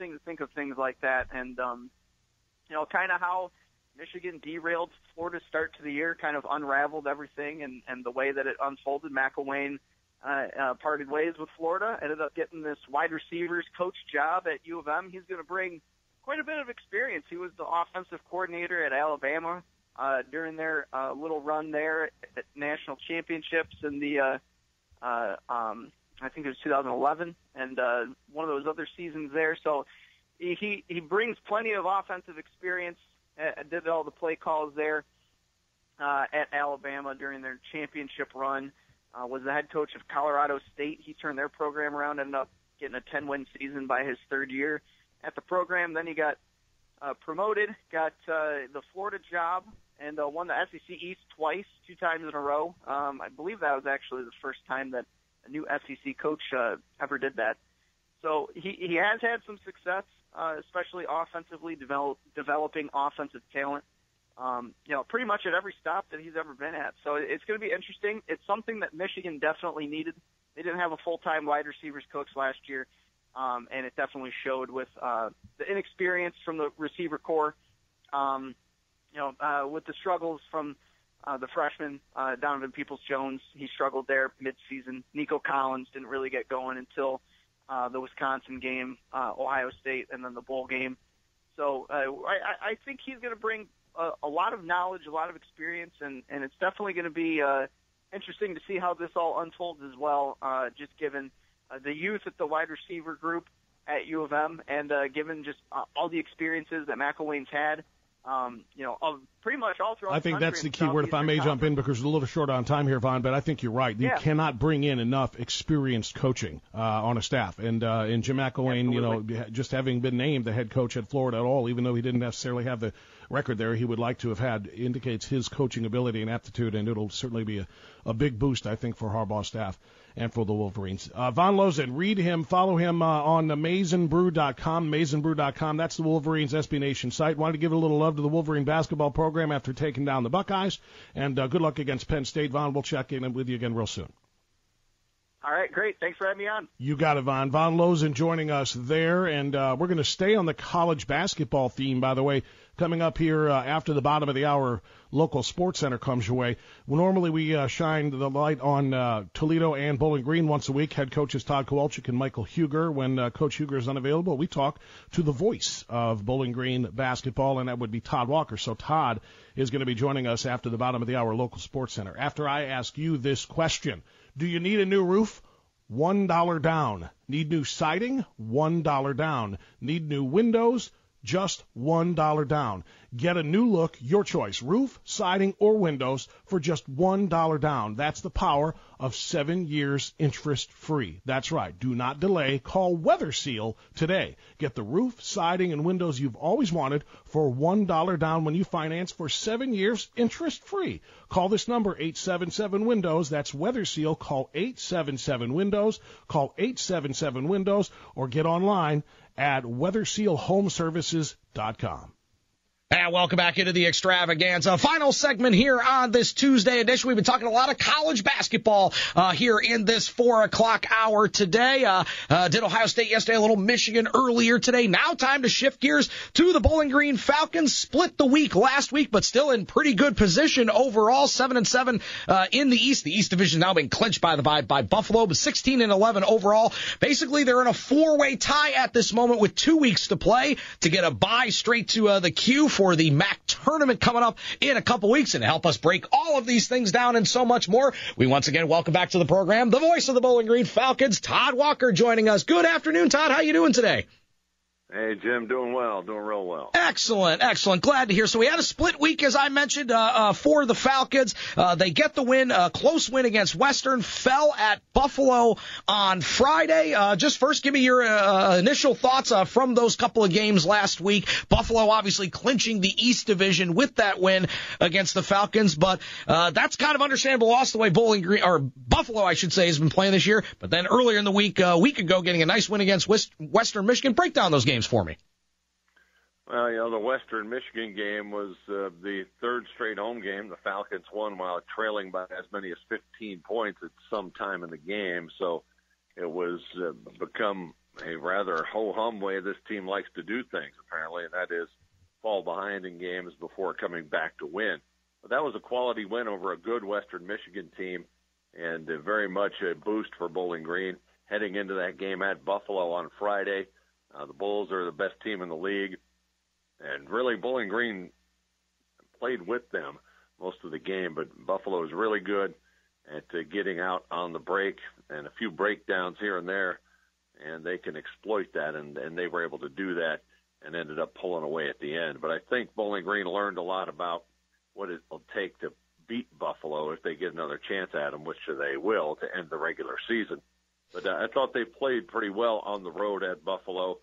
interesting to think of things like that. And, kind of how Michigan derailed Florida's start to the year, kind of unraveled everything, and the way that it unfolded. McElwain parted ways with Florida, ended up getting this wide receivers coach job at U of M. He's going to bring quite a bit of experience. He was the offensive coordinator at Alabama during their little run there at national championships in the I think it was 2011, and one of those other seasons there. So he brings plenty of offensive experience. Did all the play calls there at Alabama during their championship run. Was the head coach of Colorado State. He turned their program around, ended up getting a 10-win season by his third year at the program. Then he got promoted, got the Florida job, and won the SEC East twice, 2 times in a row. I believe that was actually the first time that a new SEC coach ever did that. So he has had some success, especially offensively, developing offensive talent, pretty much at every stop that he's ever been at. So it's going to be interesting. It's something that Michigan definitely needed. They didn't have a full-time wide receivers coach last year, and it definitely showed with the inexperience from the receiver corps, with the struggles from the freshman, Donovan Peoples-Jones. He struggled there mid-season. Nico Collins didn't really get going until the Wisconsin game, Ohio State, and then the bowl game. So I think he's going to bring a lot of knowledge, a lot of experience, and it's definitely going to be interesting to see how this all unfolds as well, just given the youth at the wide receiver group at U of M, and given just all the experiences that McElwain's had, of pretty much all throughout. I think that's the key word, if I may jump in, because we're a little short on time here, Vaughn, but I think you're right. You cannot bring in enough experienced coaching on a staff. And Jim McElwain, just having been named the head coach at Florida at all, even though he didn't necessarily have the record there he would like to have had, indicates his coaching ability and aptitude, and it'll certainly be a big boost, I think, for Harbaugh's staff and for the Wolverines. Von Lozen, read him, follow him on MaizenBrew.com, MaizenBrew.com. That's the Wolverines SB Nation site. Wanted to give a little love to the Wolverine basketball program after taking down the Buckeyes, and good luck against Penn State. Von, we'll check in with you again real soon. All right, great. Thanks for having me on. You got it, Von. Von Lozen joining us there, and we're going to stay on the college basketball theme, by the way. Coming up here after the bottom of the hour, local sports center comes your way. Well, normally we shine the light on Toledo and Bowling Green once a week. Head coaches Todd Kowalczyk and Michael Huger. When Coach Huger is unavailable, we talk to the voice of Bowling Green basketball, and that would be Todd Walker. So Todd is going to be joining us after the bottom of the hour, local sports center. After I ask you this question, do you need a new roof? $1 down. Need new siding? $1 down. Need new windows? Just $1 down. Get a new look, your choice, roof, siding, or windows for just $1 down. That's the power of 7 years interest-free. That's right. Do not delay. Call Weather Seal today. Get the roof, siding, and windows you've always wanted for $1 down when you finance for 7 years interest-free. Call this number, 877-WINDOWS. That's Weather Seal. Call 877-WINDOWS. Call 877-WINDOWS or get online at weathersealhomeservices.com. And welcome back into the Extravaganza. Final segment here on this Tuesday edition. We've been talking a lot of college basketball here in this 4 o'clock hour today. Did Ohio State yesterday, a little Michigan earlier today. Now time to shift gears to the Bowling Green Falcons. Split the week last week, but still in pretty good position overall. 7-7 in the East. The East Division now being clinched by Buffalo, but 16-11 overall. Basically, they're in a 4-way tie at this moment with 2 weeks to play to get a bye straight to the queue for the MAC tournament coming up in a couple weeks. And to help us break all of these things down and so much more, we once again welcome back to the program the voice of the Bowling Green Falcons, Todd Walker, joining us. Good afternoon, Todd. How you doing today? Hey, Jim, doing well, doing real well. Excellent, excellent. Glad to hear. So we had a split week, as I mentioned, for the Falcons. They get the win, close win against Western, fell at Buffalo on Friday. Just first, give me your initial thoughts from those couple of games last week. Buffalo obviously clinching the East Division with that win against the Falcons, but that's kind of understandable loss the way Bowling Green, or Buffalo, I should say, has been playing this year. But then earlier in the week, a week ago, getting a nice win against Western Michigan. Break down those games for me. Well, the Western Michigan game was the third straight home game. The Falcons won while trailing by as many as 15 points at some time in the game. So it was become a rather ho-hum way this team likes to do things, apparently, and that is fall behind in games before coming back to win. But that was a quality win over a good Western Michigan team, and very much a boost for Bowling Green heading into that game at Buffalo on Friday. The Bulls are the best team in the league, and really Bowling Green played with them most of the game, but Buffalo is really good at getting out on the break and a few breakdowns here and there, and they can exploit that, and they were able to do that and ended up pulling away at the end. But I think Bowling Green learned a lot about what it will take to beat Buffalo if they get another chance at them, which they will, to end the regular season. But I thought they played pretty well on the road at Buffalo,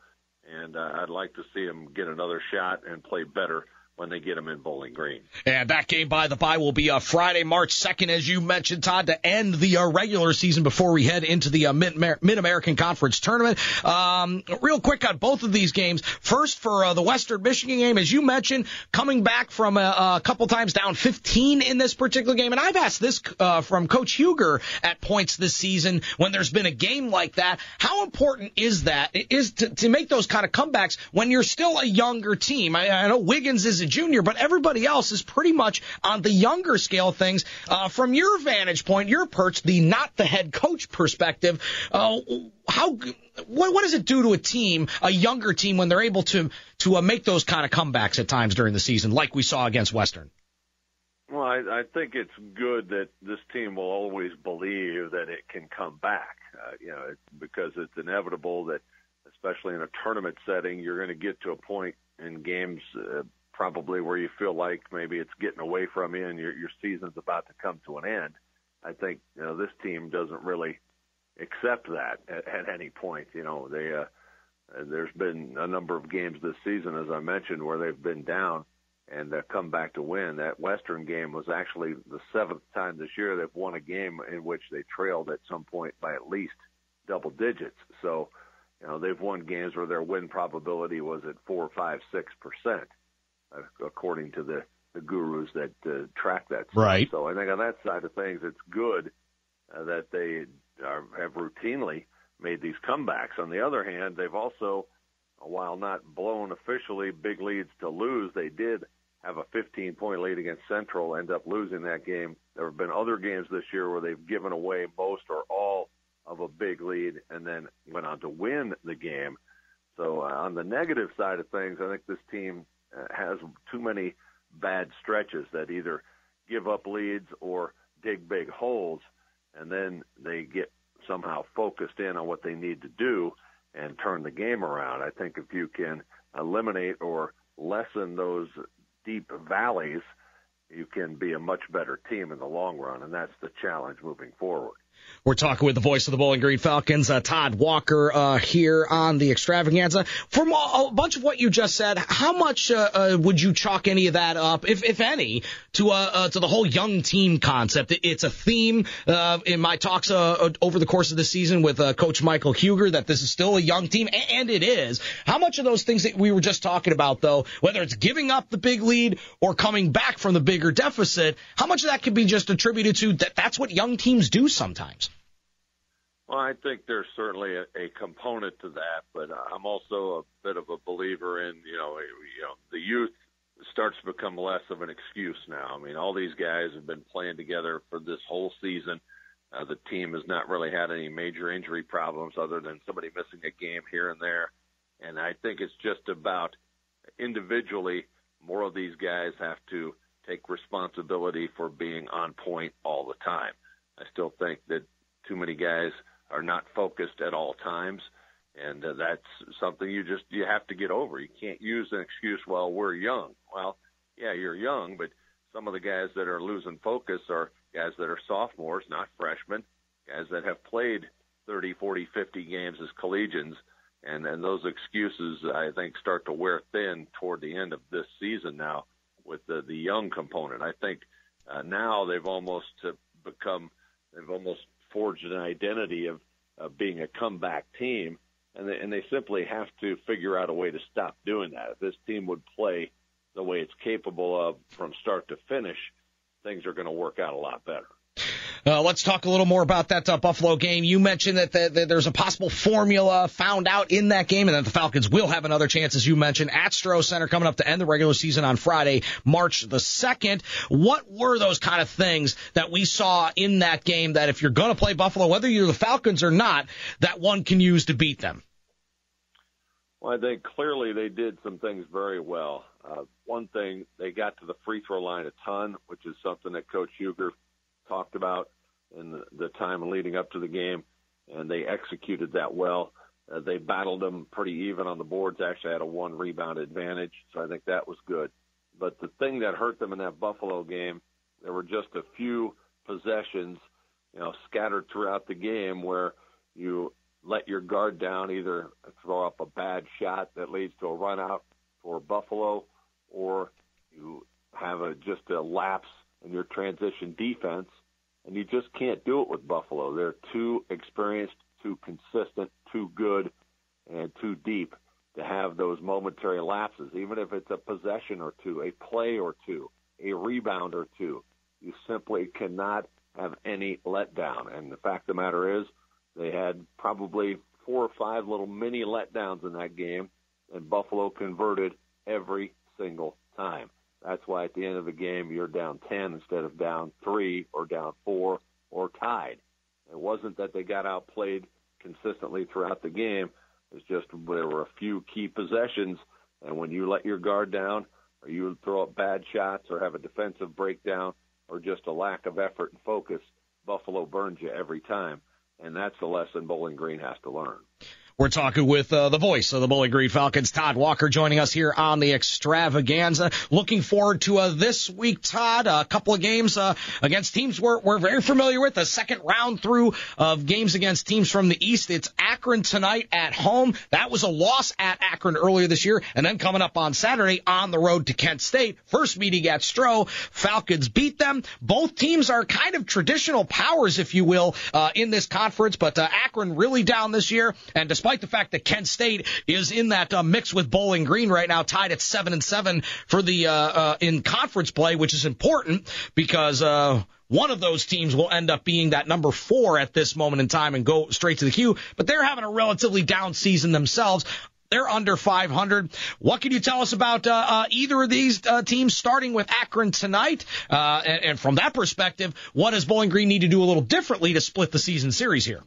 and I'd like to see them get another shot and play better when they get them in Bowling Green. And that game by the by will be Friday, March 2nd, as you mentioned, Todd, to end the regular season before we head into the Mid-American Conference Tournament. Real quick on both of these games. First, for the Western Michigan game, as you mentioned, coming back from a couple times down 15 in this particular game. And I've asked this from Coach Huger at points this season when there's been a game like that. How important is that? Is to make those kind of comebacks when you're still a younger team? I know Wiggins is a junior, but everybody else is pretty much on the younger scale of things. From your vantage point, your perch, not the head coach perspective, what does it do to a team, a younger team, when they're able to make those kind of comebacks at times during the season, like we saw against Western? Well, I think it's good that this team will always believe that it can come back, because it's inevitable that, especially in a tournament setting, you're going to get to a point in games probably where you feel like maybe it's getting away from you and your season's about to come to an end. I think this team doesn't really accept that at any point. There's been a number of games this season, as I mentioned, where they've been down and come back to win. That Western game was actually the 7th time this year they've won a game in which they trailed at some point by at least double digits. So, they've won games where their win probability was at 4, 5, 6%. According to the gurus that track that stuff. Right. So I think on that side of things, it's good that they have routinely made these comebacks. On the other hand, they've also, while not blown officially big leads to lose, they did have a 15-point lead against Central, end up losing that game. There have been other games this year where they've given away most or all of a big lead and then went on to win the game. So on the negative side of things, I think this team has too many bad stretches that either give up leads or dig big holes, and then they get somehow focused in on what they need to do and turn the game around. I think if you can eliminate or lessen those deep valleys, you can be a much better team in the long run, and that's the challenge moving forward. We're talking with the voice of the Bowling Green Falcons, Todd Walker, here on the Extravaganza. From a bunch of what you just said, how much would you chalk any of that up, if any, to the whole young team concept? It's a theme in my talks over the course of the season with Coach Michael Huger that this is still a young team, and it is. How much of those things that we were just talking about, though, whether it's giving up the big lead or coming back from the bigger deficit, how much of that could be just attributed to that's what young teams do sometimes? Well, I think there's certainly a component to that, but I'm also a bit of a believer in, the youth starts to become less of an excuse now. I mean, all these guys have been playing together for this whole season. The team has not really had any major injury problems other than somebody missing a game here and there. And I think it's just about individually, more of these guys have to take responsibility for being on point all the time. I still think that too many guys are not focused at all times, and that's something you have to get over. You can't use an excuse, well, we're young. Well, yeah, you're young, but some of the guys that are losing focus are guys that are sophomores, not freshmen, guys that have played 30, 40, 50 games as collegians, and those excuses, I think, start to wear thin toward the end of this season now with the young component. I think now they've almost forged an identity of being a comeback team, and they simply have to figure out a way to stop doing that. If this team would play the way it's capable of from start to finish, things are going to work out a lot better. Let's talk a little more about that Buffalo game. You mentioned that there's a possible formula found out in that game, and that the Falcons will have another chance, as you mentioned, at Stroh Center coming up to end the regular season on Friday, March the 2nd. What were those kind of things that we saw in that game that if you're going to play Buffalo, whether you're the Falcons or not, that one can use to beat them? Well, I think clearly they did some things very well. One thing, they got to the free throw line a ton, which is something that Coach Huger talked about in the time leading up to the game, and they executed that well. They battled them pretty even on the boards, actually had a 1 rebound advantage, so I think that was good. But the thing that hurt them in that Buffalo game, there were just a few possessions, scattered throughout the game where you let your guard down, either throw up a bad shot that leads to a run out for Buffalo, or you have just a lapse in your transition defense, and you just can't do it with Buffalo. They're too experienced, too consistent, too good, and too deep to have those momentary lapses. Even if it's a possession or two, a play or two, a rebound or two, you simply cannot have any letdown. And the fact of the matter is, they had probably 4 or 5 little mini letdowns in that game, and Buffalo converted every single time. That's why at the end of the game, you're down 10 instead of down 3 or down 4 or tied. It wasn't that they got outplayed consistently throughout the game. It's just there were a few key possessions, and when you let your guard down or you throw up bad shots or have a defensive breakdown or just a lack of effort and focus, Buffalo burns you every time. And that's the lesson Bowling Green has to learn. We're talking with the voice of the Bowling Green Falcons, Todd Walker, joining us here on the Extravaganza. Looking forward to this week, Todd. A couple of games against teams we're very familiar with. The second round through of games against teams from the East. It's Akron tonight at home. That was a loss at Akron earlier this year. And then coming up on Saturday on the road to Kent State. First meeting at Stroh. Falcons beat them. Both teams are kind of traditional powers, if you will, in this conference. But Akron really down this year. And despite the fact that Kent State is in that mix with Bowling Green right now, tied at 7-7 for the in conference play, which is important because one of those teams will end up being that number 4 at this moment in time and go straight to the queue. But they're having a relatively down season themselves. They're under 500. What can you tell us about either of these teams, starting with Akron tonight? And from that perspective, what does Bowling Green need to do a little differently to split the season series here?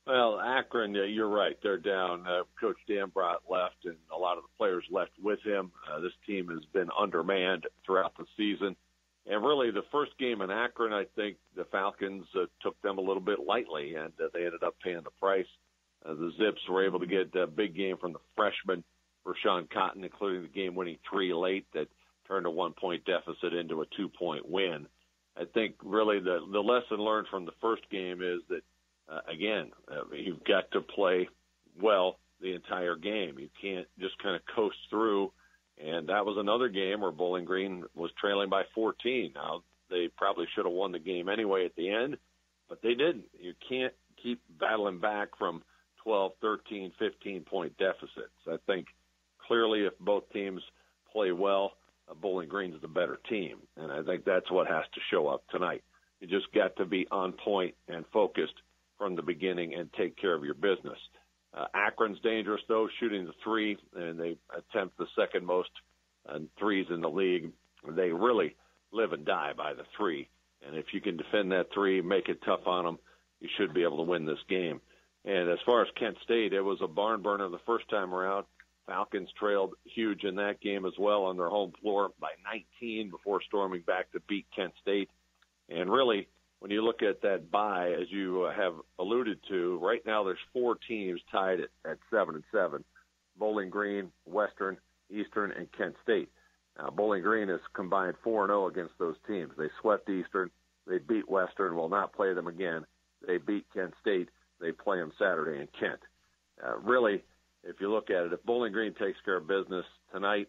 Well, Akron, you're right. They're down. Coach Dan Brott left, and a lot of the players left with him. This team has been undermanned throughout the season. And really, the first game in Akron, I think the Falcons took them a little bit lightly, and they ended up paying the price. The Zips were able to get a big game from the freshman Rashawn Cotton, including the game-winning 3 late that turned a 1-point deficit into a 2-point win. I think really the lesson learned from the first game is that, again, you've got to play well the entire game. You can't just kind of coast through. And that was another game where Bowling Green was trailing by 14. Now, they probably should have won the game anyway at the end, but they didn't. You can't keep battling back from 12, 13, 15-point deficits. I think clearly if both teams play well, Bowling Green's the better team. And I think that's what has to show up tonight. You just got to be on point and focused from the beginning and take care of your business. Akron's dangerous, though, shooting the 3, and they attempt the second most threes in the league. They really live and die by the 3. And if you can defend that 3, make it tough on them, you should be able to win this game. And as far as Kent State, it was a barn burner the first time around. Falcons trailed huge in that game as well on their home floor by 19 before storming back to beat Kent State. And really, when you look at that bye, as you have alluded to, right now there's 4 teams tied at 7-7. Bowling Green, Western, Eastern, and Kent State. Now, Bowling Green has combined 4-0 against those teams. They swept Eastern. They beat Western, will not play them again. They beat Kent State. They play them Saturday in Kent. Really, if you look at it, if Bowling Green takes care of business tonight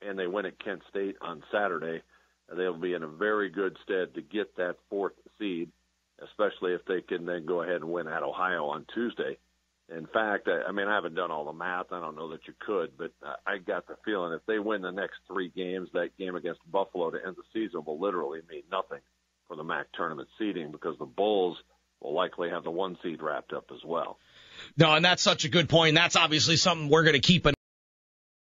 and they win at Kent State on Saturday, they'll be in a very good stead to get that 4th seed, especially if they can then go ahead and win at Ohio on Tuesday. In fact, I haven't done all the math. I don't know that you could, but I got the feeling if they win the next 3 games, that game against Buffalo to end the season will literally mean nothing for the MAC tournament seeding, because the Bulls will likely have the 1 seed wrapped up as well. No, and that's such a good point. That's obviously something we're going to keep an